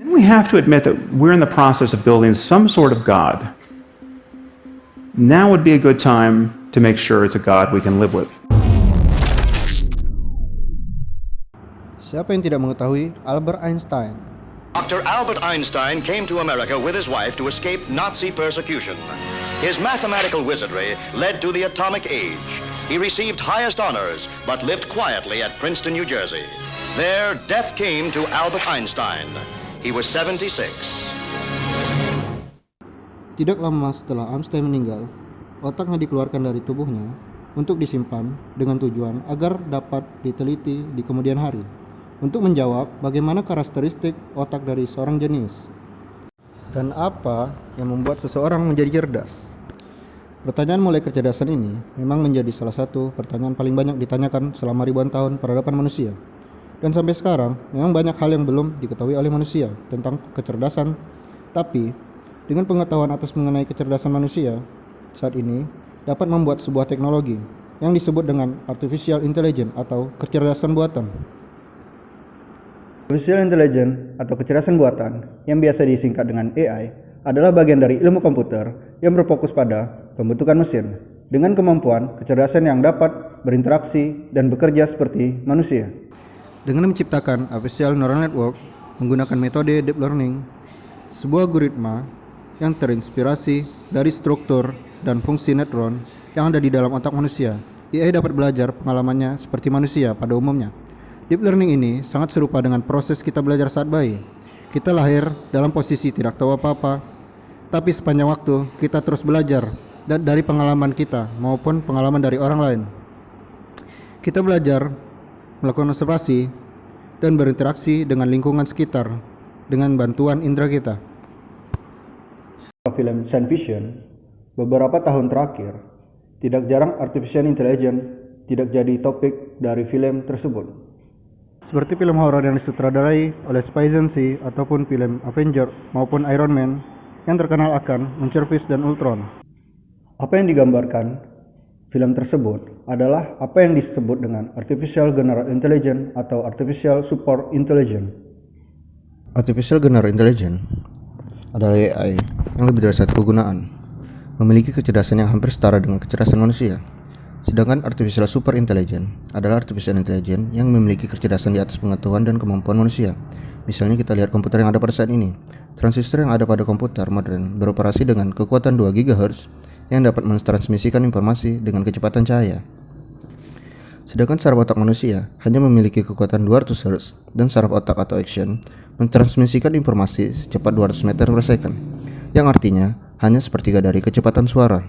We have to admit that we're in the process of building some sort of God. Now would be a good time to make sure it's a God we can live with. Siapa yang tidak mengetahui Albert Einstein? Dr. Albert Einstein came to America with his wife to escape Nazi persecution. His mathematical wizardry led to the atomic age. He received highest honors, but lived quietly at Princeton, New Jersey. There, death came to Albert Einstein. He was 76. Tidak lama setelah Einstein meninggal, otaknya dikeluarkan dari tubuhnya untuk disimpan dengan tujuan agar dapat diteliti di kemudian hari untuk menjawab bagaimana karakteristik otak dari seorang jenius dan apa yang membuat seseorang menjadi cerdas. Pertanyaan mulai kecerdasan ini memang menjadi salah satu pertanyaan paling banyak ditanyakan selama ribuan tahun peradaban manusia. Dan sampai sekarang memang banyak hal yang belum diketahui oleh manusia tentang kecerdasan. Tapi dengan pengetahuan atas mengenai kecerdasan manusia saat ini dapat membuat sebuah teknologi yang disebut dengan artificial intelligence atau kecerdasan buatan. Artificial Intelligence atau kecerdasan buatan yang biasa disingkat dengan AI adalah bagian dari ilmu komputer yang berfokus pada pembentukan mesin dengan kemampuan kecerdasan yang dapat berinteraksi dan bekerja seperti manusia. Dengan menciptakan artificial neural network menggunakan metode deep learning, sebuah algoritma yang terinspirasi dari struktur dan fungsi neutron yang ada di dalam otak manusia, AI dapat belajar pengalamannya seperti manusia pada umumnya. Deep learning ini sangat serupa dengan proses kita belajar saat bayi. Kita lahir dalam posisi tidak tahu apa-apa, tapi sepanjang waktu kita terus belajar dari pengalaman kita maupun pengalaman dari orang lain. Kita belajar melakukan observasi dan berinteraksi dengan lingkungan sekitar dengan bantuan indera kita. Film science fiction beberapa tahun terakhir, tidak jarang artificial intelligence tidak jadi topik dari film tersebut. Seperti film horor yang disutradarai oleh Spike Jonze ataupun film Avengers maupun Iron Man yang terkenal akan menservis dan Ultron. Apa yang digambarkan film tersebut adalah apa yang disebut dengan Artificial General Intelligence atau Artificial Super Intelligence. Artificial General Intelligence adalah AI yang lebih dari satu kegunaan, memiliki kecerdasan yang hampir setara dengan kecerdasan manusia. Sedangkan Artificial Super Intelligence adalah Artificial Intelligence yang memiliki kecerdasan di atas pengetahuan dan kemampuan manusia. Misalnya kita lihat komputer yang ada pada saat ini. Transistor yang ada pada komputer modern beroperasi dengan kekuatan 2 GHz yang dapat mentransmisikan informasi dengan kecepatan cahaya. Sedangkan saraf otak manusia hanya memiliki kekuatan 200 Hz dan saraf otak atau action mentransmisikan informasi secepat 200 meter per second, yang artinya hanya sepertiga dari kecepatan suara.